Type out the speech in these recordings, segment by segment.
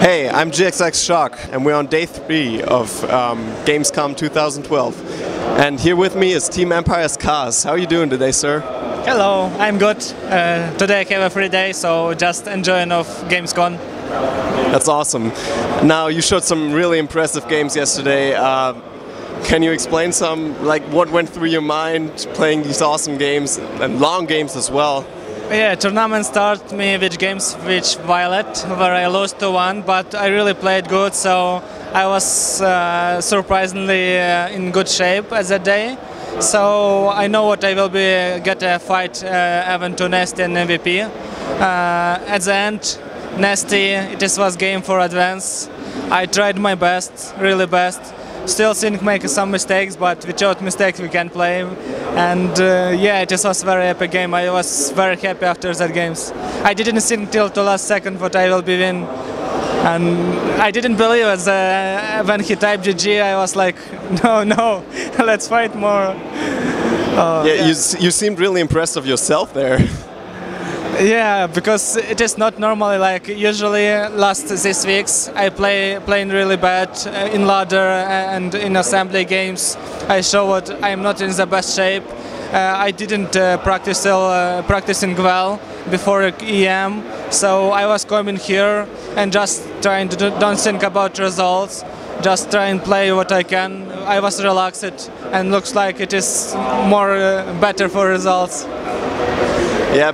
Hey, I'm GXX Shock, and we're on day 3 of Gamescom 2012. And here with me is Team Empire's Kas. How are you doing today, sir? Hello, I'm good. Today I have a free day, so just enjoying of Gamescom. That's awesome. Now, you showed some really impressive games yesterday. Can you explain what went through your mind playing these awesome games, and long games as well? Yeah, tournament started me with games with Violet, where I lost to one, but I really played good, so I was surprisingly in good shape as a day. So I know what I will be get a fight even to Nasty and MVP. At the end, Nasty, it was game for advance. I tried my best, really best. Still think make some mistakes, but without mistakes we can play. And yeah, it was a very epic game. I was very happy after that games. I didn't think till the last second what I will be win. And I didn't believe it. When he typed GG, I was like, no, let's fight more. Yeah. You seemed really impressed of yourself there. Yeah, because it is not normally like usually last 6 weeks I playing really bad in ladder and in assembly games. I show what I am not in the best shape. I didn't practicing well before EM, so I was coming here and just trying to don't think about results, just try and play what I can. I was relaxed and looks like it is more better for results. Yeah,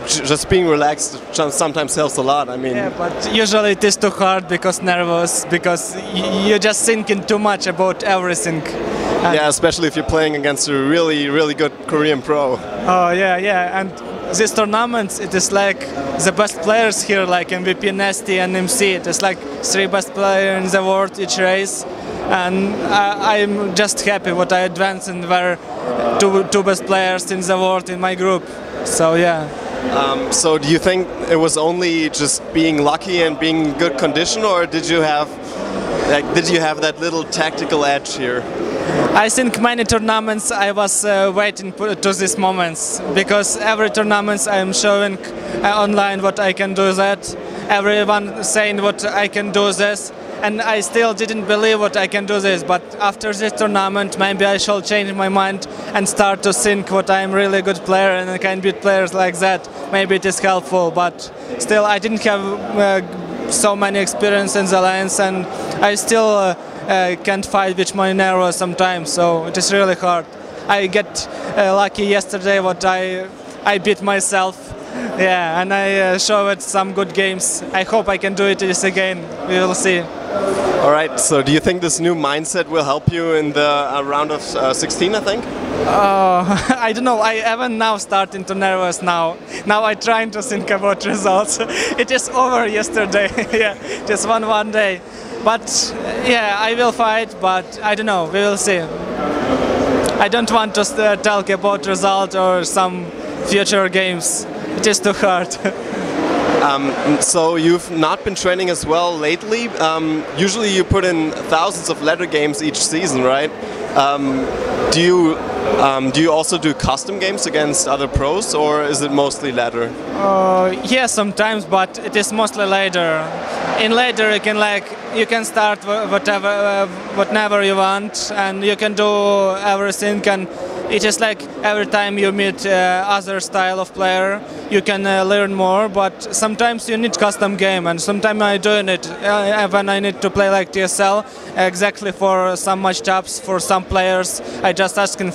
just being relaxed sometimes helps a lot. I mean, yeah, but usually it is too hard because nervous, because you're just thinking too much about everything. And yeah, especially if you're playing against a really good Korean pro. Oh yeah, and this tournament it is like the best players here, like MVP, Nasty, and MC. It is like 3 best players in the world each race, and I'm just happy what I advanced and were two best players in the world in my group. So yeah. So do you think it was only just being lucky and being in good condition, or did you have that little tactical edge here? I think many tournaments I was waiting to these moments, because every tournament I am showing online what I can do that. Everyone saying what I can do this. And I still didn't believe what I can do this, but after this tournament maybe I shall change my mind and start to think what I'm really good player and I can beat players like that. Maybe it is helpful, but still I didn't have so many experience in the lanes, and I still can't fight with my nerves sometimes, so it is really hard. I get lucky yesterday what I beat myself. Yeah, and I showed some good games. I hope I can do it this again. We will see. All right. So, do you think this new mindset will help you in the round of 16? I think. I don't know. I haven't now starting to nervous now. Now I'm trying to think about results. It is over yesterday. Yeah, just one day. But yeah, I will fight. But I don't know. We will see. I don't want to talk about results or some future games. It is too hard. So you've not been training as well lately. Usually you put in thousands of ladder games each season, right? Do you also do custom games against other pros, or is it mostly ladder? Yeah, sometimes, but it is mostly ladder. In ladder you can start whatever you want, and you can do everything. And it is like every time you meet other style of player, you can learn more. But sometimes you need custom game, and sometimes I doing it when I need to play like TSL exactly for some matchups for some players. I just asking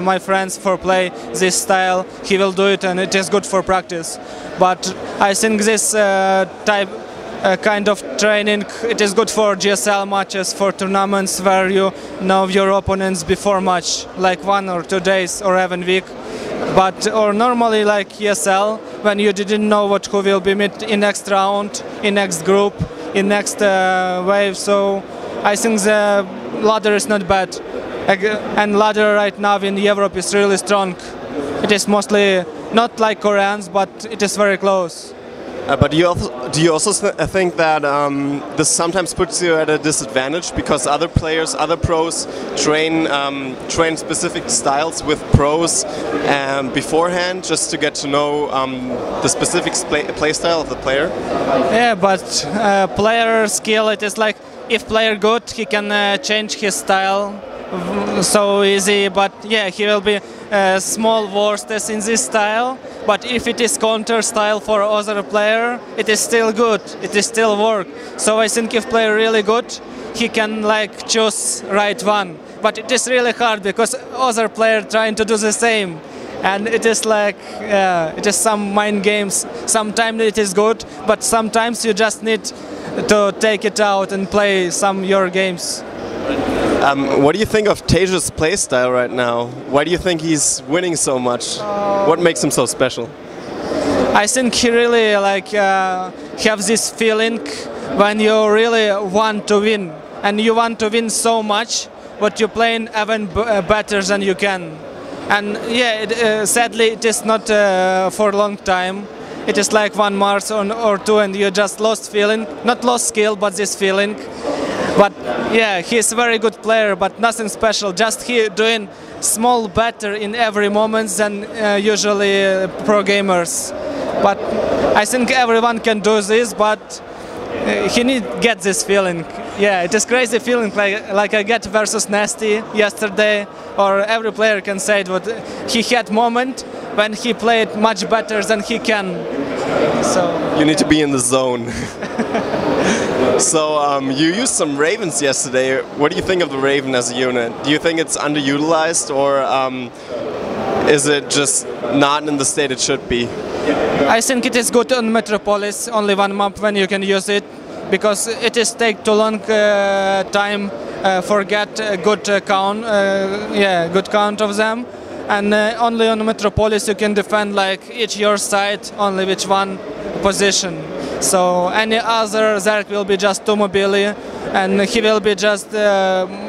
my friends for play this style. He will do it, and it is good for practice. But I think this kind of training, it is good for GSL matches, for tournaments where you know your opponents before match, like 1 or 2 days or even week. Or normally like ESL, when you didn't know who will be met in next round, in next group, in next wave. So I think the ladder is not bad, and ladder right now in Europe is really strong. It is mostly not like Koreans, but it is very close. But do you also think that this sometimes puts you at a disadvantage because other players, other pros, train specific styles with pros beforehand just to get to know the specific play style of the player? Yeah, but player skill, it is like if player good, he can change his style so easy. But yeah, he will be small worstest in this style. But if it is counter style for other player, it is still good. It is still work. So I think if player really good, he can like choose right one. But it is really hard because other player trying to do the same. And it is like, it is some mind games. Sometimes it is good, but sometimes you just need to take it out and play some your games. What do you think of Teja's playstyle right now? Why do you think he's winning so much? What makes him so special? I think he really like have this feeling when you really want to win, and you want to win so much, but you're playing even better than you can. And yeah, sadly it is not for a long time. It is like 1 month or two, and you just lost feeling, not lost skill, but this feeling. But yeah, he's a very good player, but nothing special. Just he doing small better in every moment than usually pro gamers. But I think everyone can do this, but he need get this feeling. Yeah, it is crazy feeling like I get versus Nasty yesterday, or every player can say it. But he had moment when he played much better than he can. So you need to be in the zone. So you used some Ravens yesterday. What do you think of the Raven as a unit? Do you think it's underutilized, or is it just not in the state it should be? I think it is good on Metropolis, only 1 map when you can use it, because it is take too long time forget a good count, good count of them, and only on Metropolis you can defend like each your side, only which one position. So any other Zerg will be just too mobile, and he will be just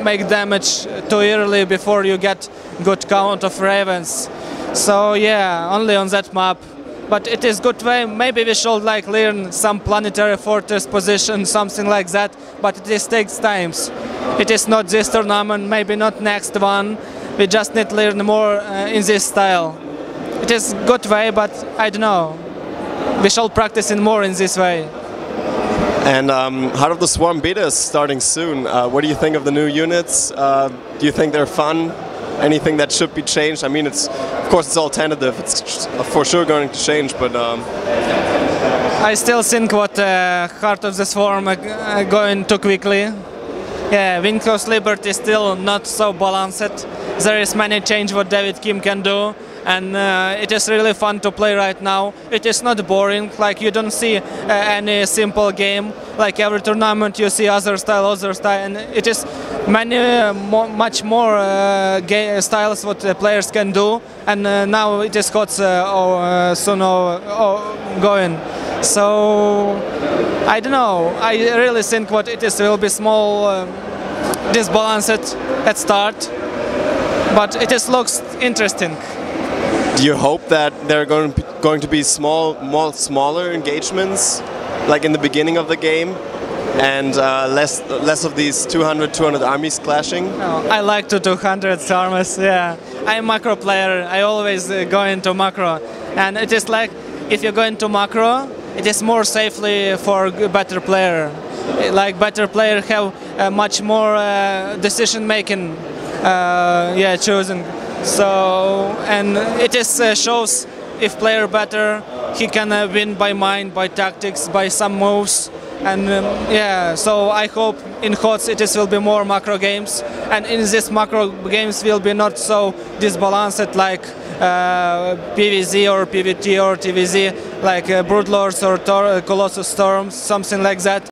make damage too early before you get good count of Ravens. So yeah, only on that map. But it is good way. Maybe we should like learn some planetary fortress position, something like that. But it takes times. It is not this tournament, maybe not next one. We just need to learn more in this style. It is good way, but I don't know. We shall practice more in this way. And Heart of the Swarm beta is starting soon. What do you think of the new units? Do you think they're fun? Anything that should be changed? I mean, of course it's all tentative. It's for sure going to change, but I still think what Heart of the Swarm going too quickly. Yeah, Windhouse Liberty still not so balanced. There is many change what David Kim can do, and it is really fun to play right now. It is not boring, like you don't see any simple game. Like every tournament you see other style, and it is much more styles what the players can do, and now it is hot soon going. So I don't know. I really think what it is will be small, disbalanced at start, but it just looks interesting. Do you hope that there are going to be smaller engagements, like in the beginning of the game, and less of these 200 armies clashing? No, I like 200 armies. Yeah, I'm a macro player. I always go into macro, and it is like if you go into macro, it is more safely for better player. Like better player have much more decision making, choosing. So, and it is shows if player better, he can win by mind, by tactics, by some moves, and so I hope in HOTS it will be more macro games, and in this macro games will be not so disbalanced like PvZ or PvT or TvZ, like Broodlords or Colossus Storms, something like that.